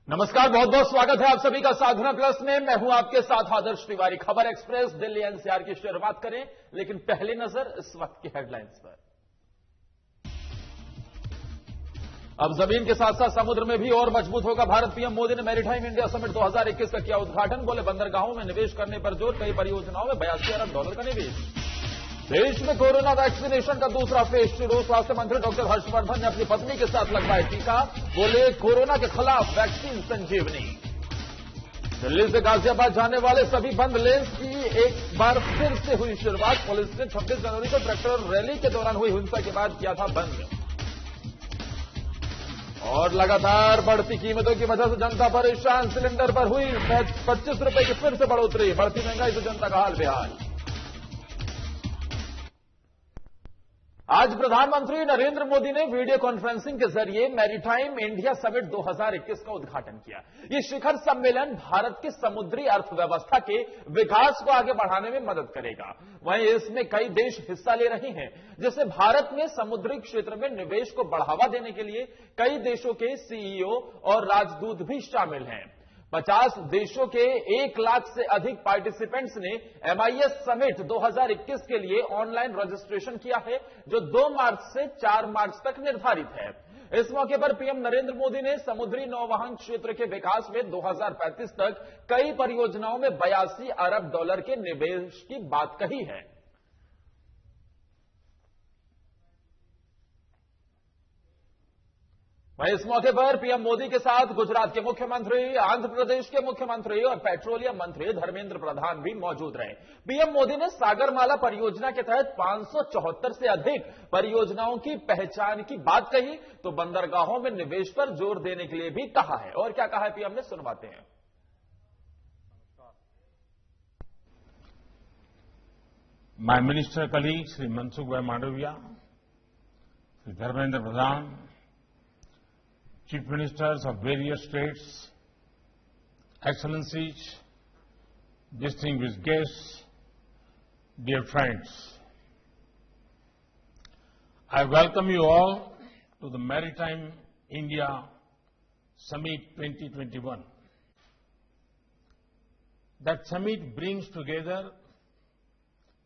नमस्कार, बहुत बहुत स्वागत है आप सभी का साधना प्लस में। मैं हूं आपके साथ आदर्श तिवारी। खबर एक्सप्रेस दिल्ली एनसीआर की शुरुआत करें, लेकिन पहली नजर इस वक्त की हेडलाइंस पर। अब जमीन के साथ साथ समुद्र में भी और मजबूत होगा भारत। पीएम मोदी ने मैरीटाइम इंडिया समिट 2021 का किया उद्घाटन। बोले बंदरगाहों में निवेश करने पर जोर, कई परियोजनाओं में $82 अरब का निवेश। देश में कोरोना वैक्सीनेशन का दूसरा फेज शुरू। स्वास्थ्य मंत्री डॉक्टर हर्षवर्धन ने अपनी पत्नी के साथ लगवाया टीका। बोले कोरोना के खिलाफ वैक्सीन संजीवनी। दिल्ली से गाजियाबाद जाने वाले सभी बंद लेन्स की एक बार फिर से हुई शुरुआत। पुलिस ने 26 जनवरी को ट्रैक्टर रैली के दौरान हुई हिंसा के बाद किया था बंद। और लगातार बढ़ती कीमतों की वजह से जनता परेशान। सिलेंडर पर हुई 25 रुपए की फिर से बढ़ोतरी। बढ़ती महंगाई से जनता का हाल बेहाल। आज प्रधानमंत्री नरेंद्र मोदी ने वीडियो कॉन्फ्रेंसिंग के जरिए मैरीटाइम इंडिया समिट 2021 का उद्घाटन किया। यह शिखर सम्मेलन भारत की समुद्री अर्थव्यवस्था के विकास को आगे बढ़ाने में मदद करेगा। वहीं इसमें कई देश हिस्सा ले रहे हैं, जिससे भारत में समुद्री क्षेत्र में निवेश को बढ़ावा देने के लिए कई देशों के सीईओ और राजदूत भी शामिल हैं। 50 देशों के 1 लाख से अधिक पार्टिसिपेंट्स ने MIS समिट 2021 के लिए ऑनलाइन रजिस्ट्रेशन किया है, जो 2 मार्च से 4 मार्च तक निर्धारित है। इस मौके पर पीएम नरेंद्र मोदी ने समुद्री नौवहन क्षेत्र के विकास में 2035 तक कई परियोजनाओं में $82 अरब के निवेश की बात कही है। वहीं इस मौके पर पीएम मोदी के साथ गुजरात के मुख्यमंत्री, आंध्र प्रदेश के मुख्यमंत्री और पेट्रोलियम मंत्री धर्मेंद्र प्रधान भी मौजूद रहे। पीएम मोदी ने सागरमाला परियोजना के तहत 574 से अधिक परियोजनाओं की पहचान की बात कही, तो बंदरगाहों में निवेश पर जोर देने के लिए भी कहा है। और क्या कहा है पीएम ने, सुनवाते हैं। My minister colleague Shri Mansukh भाई Mandaviya, Shri Dharmendra Pradhan, Chief Ministers of various states, Excellencies, distinguished guests, dear friends, I welcome you all to the Maritime India Summit 2021. That summit brings together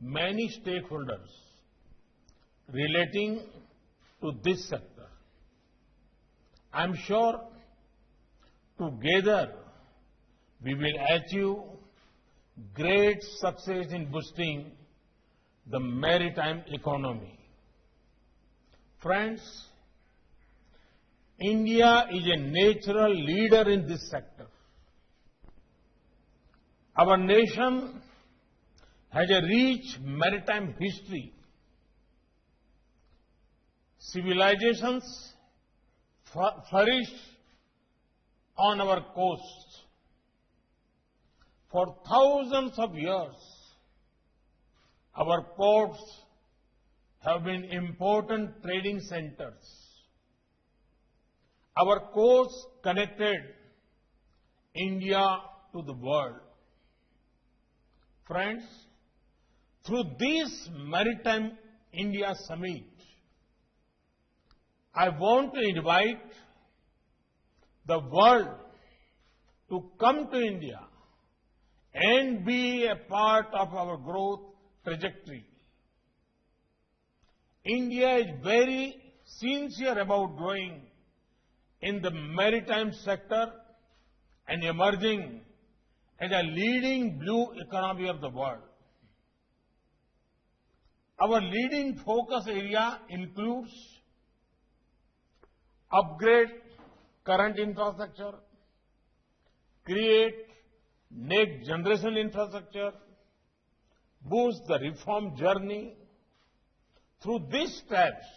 many stakeholders relating to this sector. I'm sure together we will achieve great success in boosting the maritime economy. Friends, India is a natural leader in this sector. Our nation has a rich maritime history. Civilizations flourished on our coasts. For thousands of years, our ports have been important trading centers. Our coasts connected India to the world. Friends, through this Maritime India Summit, I want to invite the world to come to India and be a part of our growth trajectory. India is very sincere about growing in the maritime sector and emerging as a leading blue economy of the world. Our leading focus area includes upgrade current infrastructure, create next generation infrastructure, boost the reform journey. Through these steps,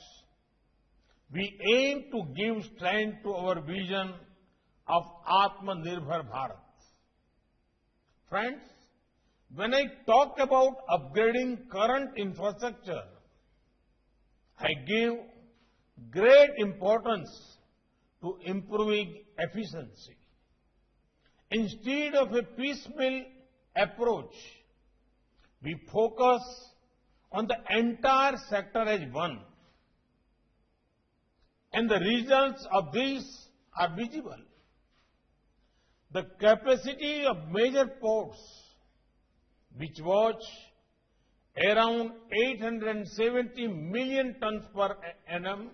we aim to give strength to our vision of Atmanirbhar Bharat. Friends, when I talk about upgrading current infrastructure, I give great importance to improving efficiency. Instead of a piecemeal approach, we focus on the entire sector as one. And the results of this are visible. The capacity of major ports, which was around 870 million tons per annum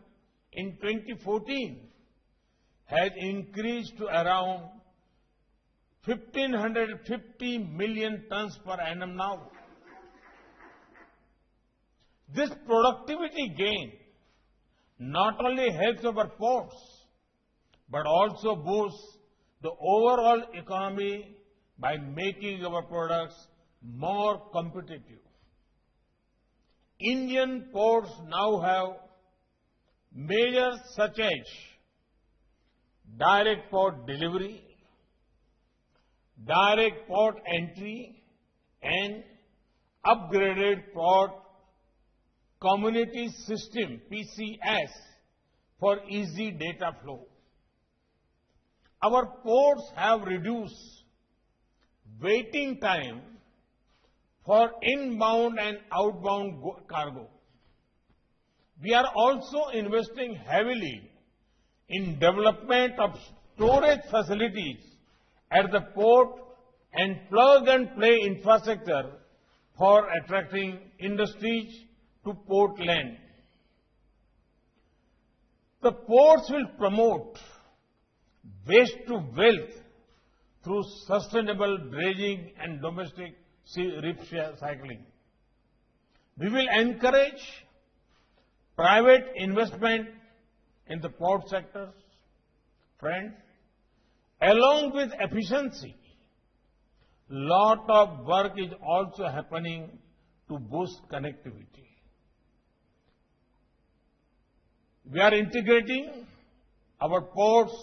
in 2014, has increased to around 1,550 million tons per annum now. This productivity gain not only helps our ports, but also boosts the overall economy by making our products more competitive. Indian ports now have measures such as direct port delivery, direct port entry, and upgraded port community system, PCS, for easy data flow. Our ports have reduced waiting time for inbound and outbound cargo. We are also investing heavily in development of storage facilities at the port and plug-and-play infrastructure for attracting industries to port land. The ports will promote waste to wealth through sustainable dredging and domestic recycling. We will encourage private investment in the port sectors. Friends, along with efficiency, lot of work is also happening to boost connectivity. We are integrating our ports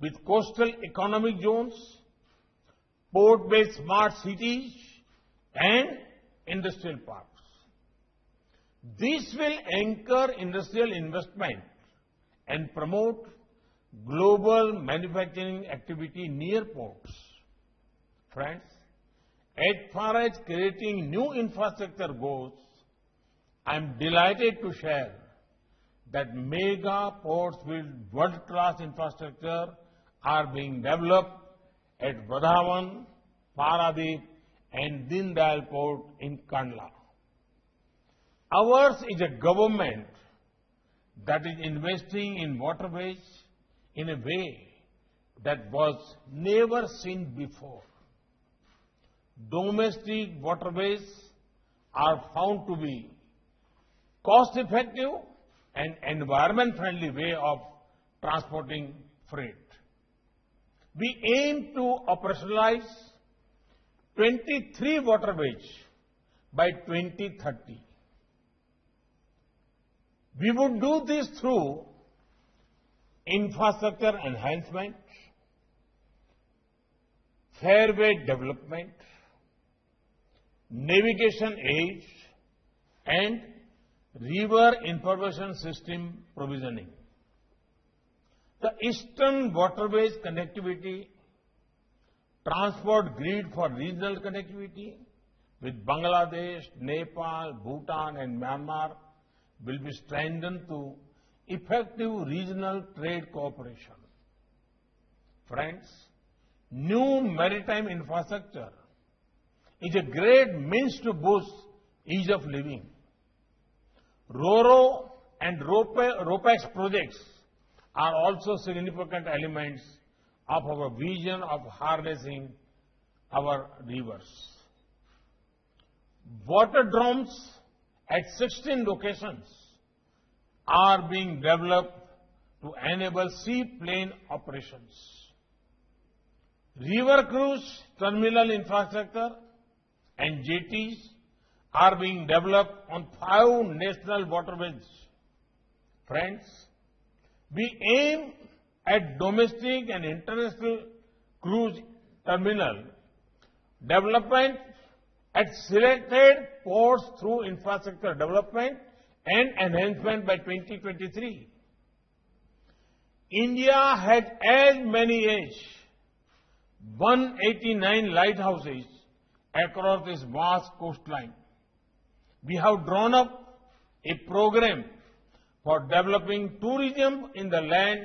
with coastal economic zones, port-based smart cities, and industrial parks. This will anchor industrial investment and promote global manufacturing activity near ports. Friends, as far as creating new infrastructure goes, I am delighted to share that mega ports with world-class infrastructure are being developed at Vadhavan, Paradip, and Deen Dayal Port in Kandla. Ours is a government that is investing in waterways in a way that was never seen before. Domestic waterways are found to be cost-effective and environment-friendly way of transporting freight. We aim to operationalize 23 waterways by 2030. We would do this through infrastructure enhancement, fairway development, navigation aids, and river information system provisioning. The Eastern Waterways Connectivity Transport Grid for regional connectivity with Bangladesh, Nepal, Bhutan, and Myanmar will be strengthened to effective regional trade cooperation. Friends, new maritime infrastructure is a great means to boost ease of living. RoRo and RoPax projects are also significant elements of our vision of harnessing our rivers. Waterdromes at 16 locations are being developed to enable seaplane operations. River cruise terminal infrastructure and jetties are being developed on 5 national waterways. Friends, we aim at domestic and international cruise terminal development at selected ports through infrastructure development and enhancement by 2023. India had as many as 189 lighthouses across its vast coastline. We have drawn up a program for developing tourism in the land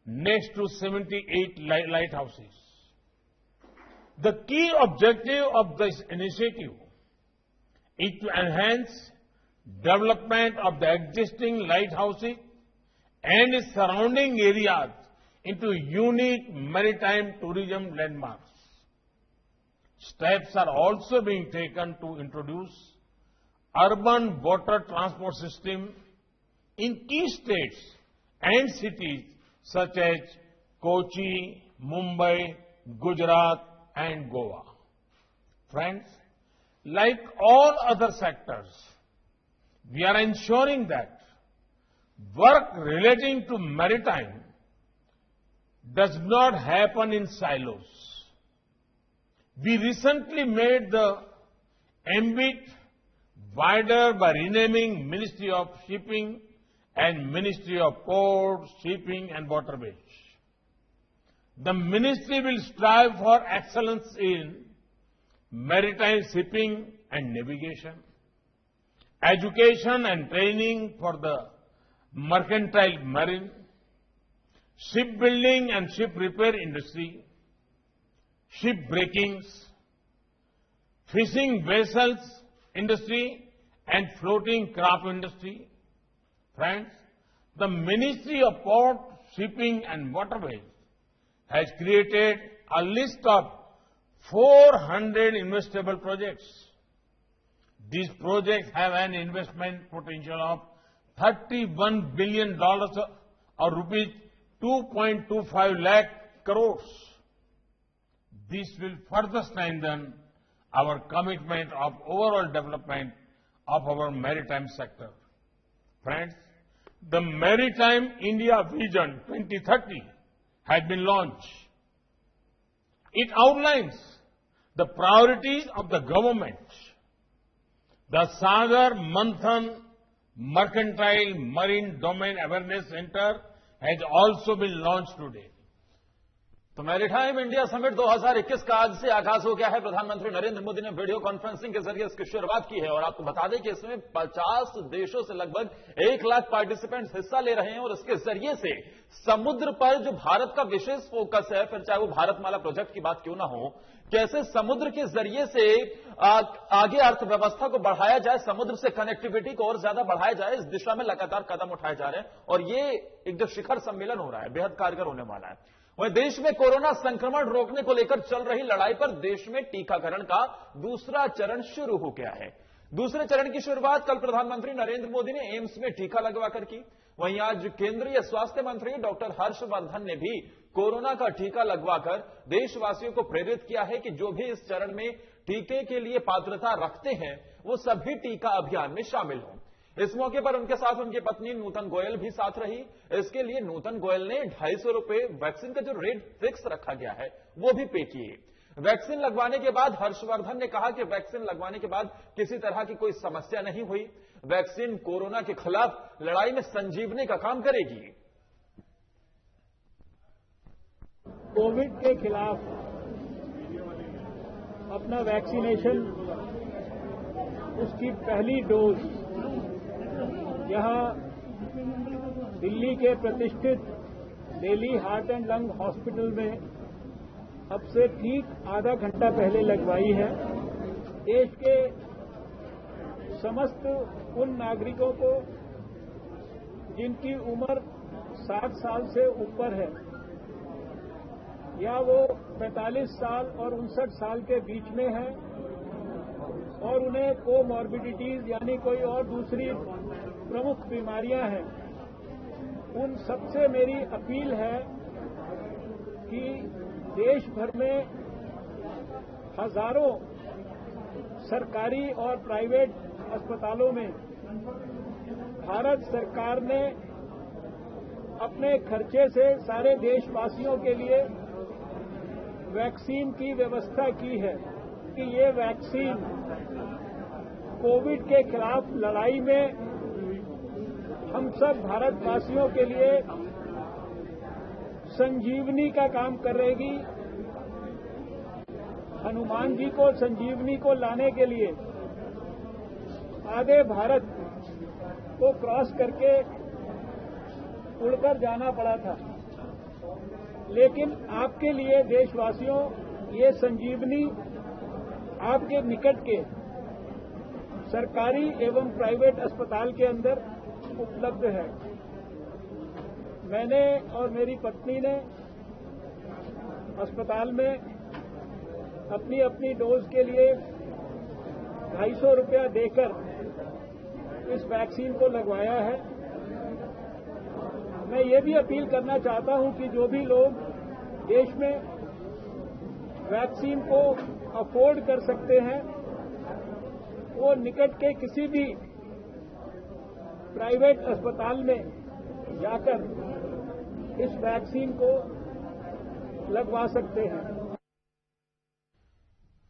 next to 78 lighthouses. The key objective of this initiative is to enhance development of the existing lighthouses and its surrounding areas into unique maritime tourism landmarks. Steps are also being taken to introduce urban water transport system in key states and cities such as Kochi, Mumbai, Gujarat, and Goa. Friends, like all other sectors, we are ensuring that work relating to maritime does not happen in silos. We recently made the ambit wider by renaming Ministry of Shipping and Ministry of Ports, Shipping and Waterways. The ministry will strive for excellence in maritime shipping and navigation, education and training for the mercantile marine, shipbuilding and ship repair industry, ship breakings, fishing vessels industry and floating craft industry. Friends, the Ministry of Port, Shipping and Waterways has created a list of 400 investable projects. These projects have an investment potential of $31 billion or rupees 2.25 lakh crores. This will further strengthen our commitment of overall development of our maritime sector. Friends, the Maritime India Vision 2030 has been launched. It outlines the priorities of the government. The Sagar Manthan Mercantile Marine Domain Awareness Center has also been launched today. तो maritime India summit 2021 का आज से आगाज हो गया है। प्रधानमंत्री नरेंद्र मोदी ने वीडियो कॉन्फ्रेंसिंग के जरिए इसकी शुरुआत की है और आपको बता दें कि इसमें 50 देशों से लगभग 1 लाख पार्टिसिपेंट्स हिस्सा ले रहे हैं और इसके जरिए से समुद्र पर जो भारत का विशेष फोकस है, फिर चाहे वो भारतमाला प्रोजेक्ट की बात क्यों ना हो, कैसे समुद्र के जरिए से आगे अर्थव्यवस्था को बढ़ाया जाए, समुद्र से कनेक्टिविटी को और ज्यादा बढ़ाया जाए, इस दिशा में लगातार कदम उठाए जा रहे हैं और ये एक जो शिखर सम्मेलन हो रहा है बेहद कारगर होने वाला है। वहीं देश में कोरोना संक्रमण रोकने को लेकर चल रही लड़ाई पर देश में टीकाकरण का दूसरा चरण शुरू हो गया है। दूसरे चरण की शुरुआत कल प्रधानमंत्री नरेंद्र मोदी ने एम्स में टीका लगवाकर की। वहीं आज केंद्रीय स्वास्थ्य मंत्री डॉक्टर हर्षवर्धन ने भी कोरोना का टीका लगवाकर देशवासियों को प्रेरित किया है कि जो भी इस चरण में टीके के लिए पात्रता रखते हैं वो सभी टीका अभियान में शामिल हों। इस मौके पर उनके साथ उनकी पत्नी नूतन गोयल भी साथ रही। इसके लिए नूतन गोयल ने 250 रुपए वैक्सीन का जो रेट फिक्स रखा गया है वो भी पे किए। वैक्सीन लगवाने के बाद हर्षवर्धन ने कहा कि वैक्सीन लगवाने के बाद किसी तरह की कोई समस्या नहीं हुई। वैक्सीन कोरोना के खिलाफ लड़ाई में संजीवनी का काम करेगी। कोविड के खिलाफ अपना वैक्सीनेशन, उसकी पहली डोज यहां दिल्ली के प्रतिष्ठित Delhi heart and lung hospital में अब से ठीक आधा घंटा पहले लगवाई है। देश के समस्त उन नागरिकों को जिनकी उम्र 60 साल से ऊपर है या वो 45 साल और 59 साल के बीच में है और उन्हें कोमॉर्बिडिटीज यानी कोई और दूसरी प्रमुख बीमारियां हैं, उन सबसे मेरी अपील है कि देश भर में हजारों सरकारी और प्राइवेट अस्पतालों में भारत सरकार ने अपने खर्चे से सारे देशवासियों के लिए वैक्सीन की व्यवस्था की है कि ये वैक्सीन कोविड के खिलाफ लड़ाई में हम सब भारतवासियों के लिए संजीवनी का काम करेगी। हनुमान जी को संजीवनी को लाने के लिए आधे भारत को क्रॉस करके उड़कर जाना पड़ा था, लेकिन आपके लिए देशवासियों ये संजीवनी आपके निकट के सरकारी एवं प्राइवेट अस्पताल के अंदर उपलब्ध है। मैंने और मेरी पत्नी ने अस्पताल में अपनी अपनी डोज के लिए 250 रुपया देकर इस वैक्सीन को लगवाया है। मैं ये भी अपील करना चाहता हूं कि जो भी लोग देश में वैक्सीन को अफोर्ड कर सकते हैं वो निकट के किसी भी प्राइवेट अस्पताल में जाकर इस वैक्सीन को लगवा सकते हैं।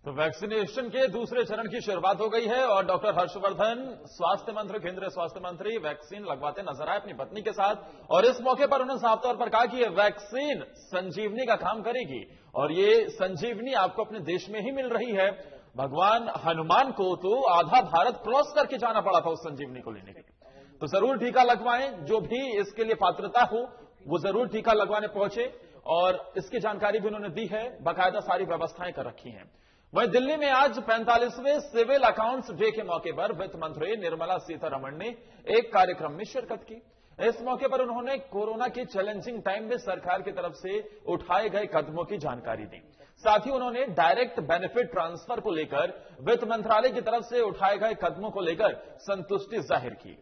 तो वैक्सीनेशन के दूसरे चरण की शुरुआत हो गई है और डॉक्टर हर्षवर्धन स्वास्थ्य मंत्री, केंद्रीय स्वास्थ्य मंत्री वैक्सीन लगवाते नजर आए अपनी पत्नी के साथ और इस मौके पर उन्होंने साफ तौर पर कहा कि यह वैक्सीन संजीवनी का काम करेगी और ये संजीवनी आपको अपने देश में ही मिल रही है। भगवान हनुमान को तो आधा भारत क्रॉस करके जाना पड़ा था उस संजीवनी को लेने के लिए। तो जरूर टीका लगवाएं, जो भी इसके लिए पात्रता हो वो जरूर टीका लगवाने पहुंचे और इसकी जानकारी भी उन्होंने दी है, बाकायदा सारी व्यवस्थाएं कर रखी हैं। वहीं दिल्ली में आज 45वें सिविल अकाउंट्स डे के मौके पर वित्त मंत्री निर्मला सीतारमण ने एक कार्यक्रम में शिरकत की। इस मौके पर उन्होंने कोरोना के चैलेंजिंग टाइम में सरकार की तरफ से उठाए गए कदमों की जानकारी दी। साथ ही उन्होंने डायरेक्ट बेनिफिट ट्रांसफर को लेकर वित्त मंत्रालय की तरफ से उठाए गए कदमों को लेकर संतुष्टि जाहिर की।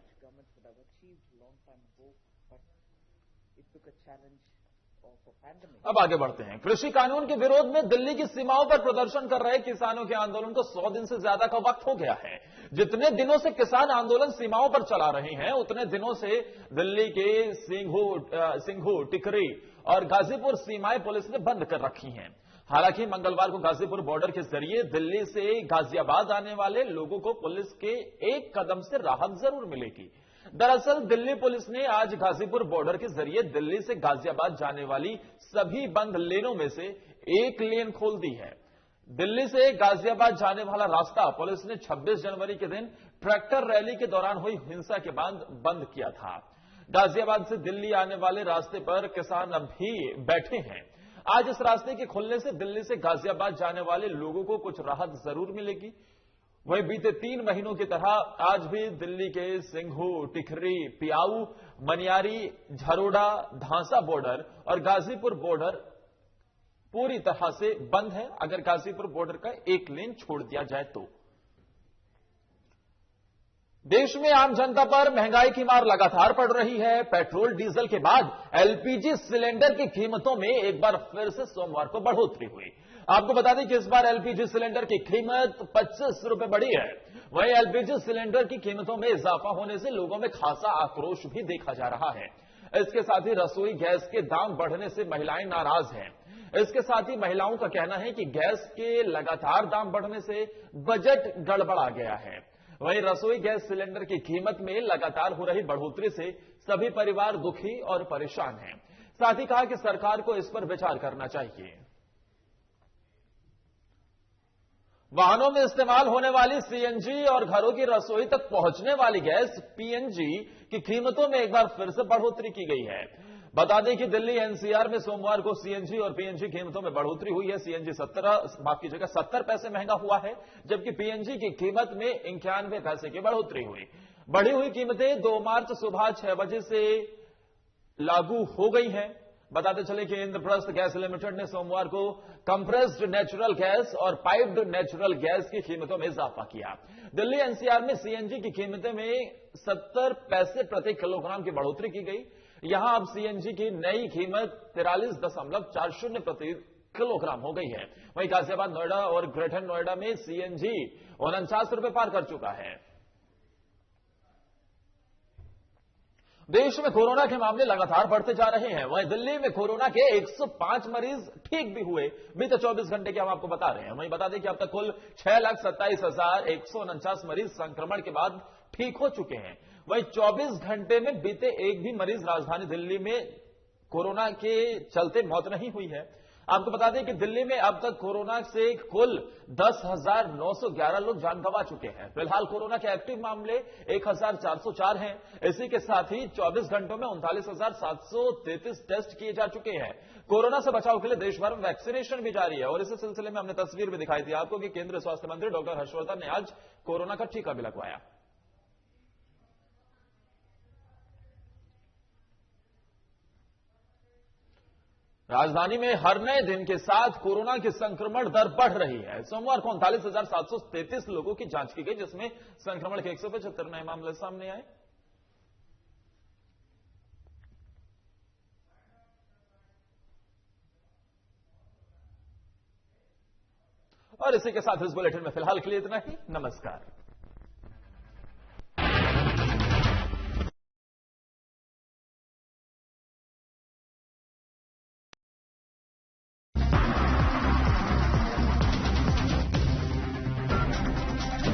अब आगे बढ़ते हैं। कृषि कानून के विरोध में दिल्ली की सीमाओं पर प्रदर्शन कर रहे किसानों के आंदोलन को 100 दिन से ज्यादा का वक्त हो गया है। जितने दिनों से किसान आंदोलन सीमाओं पर चला रहे हैं उतने दिनों से दिल्ली के सिंघू, टिकरी और गाजीपुर सीमाएं पुलिस ने बंद कर रखी हैं। हालांकि मंगलवार को गाजीपुर बॉर्डर के जरिए दिल्ली से गाजियाबाद आने वाले लोगों को पुलिस के एक कदम से राहत जरूर मिलेगी। दरअसल दिल्ली पुलिस ने आज गाजीपुर बॉर्डर के जरिए दिल्ली से गाजियाबाद जाने वाली सभी बंद लेनों में से एक लेन खोल दी है। दिल्ली से गाजियाबाद जाने वाला रास्ता पुलिस ने 26 जनवरी के दिन ट्रैक्टर रैली के दौरान हुई हिंसा के बाद बंद किया था। गाजियाबाद से दिल्ली आने वाले रास्ते पर किसान अब भी बैठे हैं। आज इस रास्ते के खुलने से दिल्ली से गाजियाबाद जाने वाले लोगों को कुछ राहत जरूर मिलेगी। वहीं बीते 3 महीनों की तरह आज भी दिल्ली के सिंघू, टिकरी, पियाऊ, मनियारी, झरोडा, धांसा बॉर्डर और गाजीपुर बॉर्डर पूरी तरह से बंद है। अगर गाजीपुर बॉर्डर का एक लेन छोड़ दिया जाए तो देश में आम जनता पर महंगाई की मार लगातार पड़ रही है। पेट्रोल डीजल के बाद एलपीजी सिलेंडर की कीमतों में एक बार फिर से सोमवार को बढ़ोतरी हुई। आपको बता दें कि इस बार एलपीजी सिलेंडर की कीमत 25 रुपए बढ़ी है। वहीं एलपीजी सिलेंडर की कीमतों में इजाफा होने से लोगों में खासा आक्रोश भी देखा जा रहा है। इसके साथ ही रसोई गैस के दाम बढ़ने से महिलाएं नाराज हैं। इसके साथ ही महिलाओं का कहना है कि गैस के लगातार दाम बढ़ने से बजट गड़बड़ा गया है। वहीं रसोई गैस सिलेंडर की कीमत में लगातार हो रही बढ़ोतरी से सभी परिवार दुखी और परेशान हैं। साथ ही कहा कि सरकार को इस पर विचार करना चाहिए। वाहनों में इस्तेमाल होने वाली सीएनजी और घरों की रसोई तक पहुंचने वाली गैस पीएनजी की कीमतों में एक बार फिर से बढ़ोतरी की गई है। बता दें कि दिल्ली एनसीआर में सोमवार को सीएनजी और पीएनजी कीमतों में बढ़ोतरी हुई है। सीएनजी 70 पैसे महंगा हुआ है, जबकि पीएनजी की कीमत में 91 पैसे की बढ़ोतरी हुई। बढ़ी हुई कीमतें 2 मार्च सुबह 6 बजे से लागू हो गई हैं। बताते चले कि इंद्रप्रस्थ गैस लिमिटेड ने सोमवार को कंप्रेस्ड नेचुरल गैस और पाइप्ड नेचुरल गैस की कीमतों में इजाफा किया। दिल्ली एनसीआर में सीएनजी की कीमतें में 70 पैसे प्रति किलोग्राम की बढ़ोतरी की गई। यहां अब सीएनजी की नई कीमत 43.40 प्रति किलोग्राम हो गई है। वहीं गाजियाबाद, नोएडा और ग्रेटर नोएडा में सीएनजी 49 रुपए पार कर चुका है। देश में कोरोना के मामले लगातार बढ़ते जा रहे हैं। वहीं दिल्ली में कोरोना के 105 मरीज ठीक भी हुए। बीते 24 घंटे के हम आपको बता रहे हैं। वहीं बता दें कि अब तक कुल 6,27,149 मरीज संक्रमण के बाद ठीक हो चुके हैं। वहीं 24 घंटे में बीते एक भी मरीज राजधानी दिल्ली में कोरोना के चलते मौत नहीं हुई है। आपको बता दें कि दिल्ली में अब तक कोरोना से कुल 10,911 लोग जान गंवा चुके हैं। फिलहाल कोरोना के एक्टिव मामले 1,404 हैं। इसी के साथ ही 24 घंटों में 39,733 टेस्ट किए जा चुके हैं। कोरोना से बचाव के लिए देश भर में वैक्सीनेशन भी जारी है और इसी सिलसिले में हमने तस्वीर भी दिखाई थी आपको कि केंद्रीय स्वास्थ्य मंत्री डॉक्टर हर्षवर्धन ने आज कोरोना का टीका भी लगवाया। राजधानी में हर नए दिन के साथ कोरोना की संक्रमण दर बढ़ रही है। सोमवार को 39,733 लोगों की जांच की गई, जिसमें संक्रमण के 175 नए मामले सामने आए। और इसी के साथ इस बुलेटिन में फिलहाल के लिए इतना ही। नमस्कार।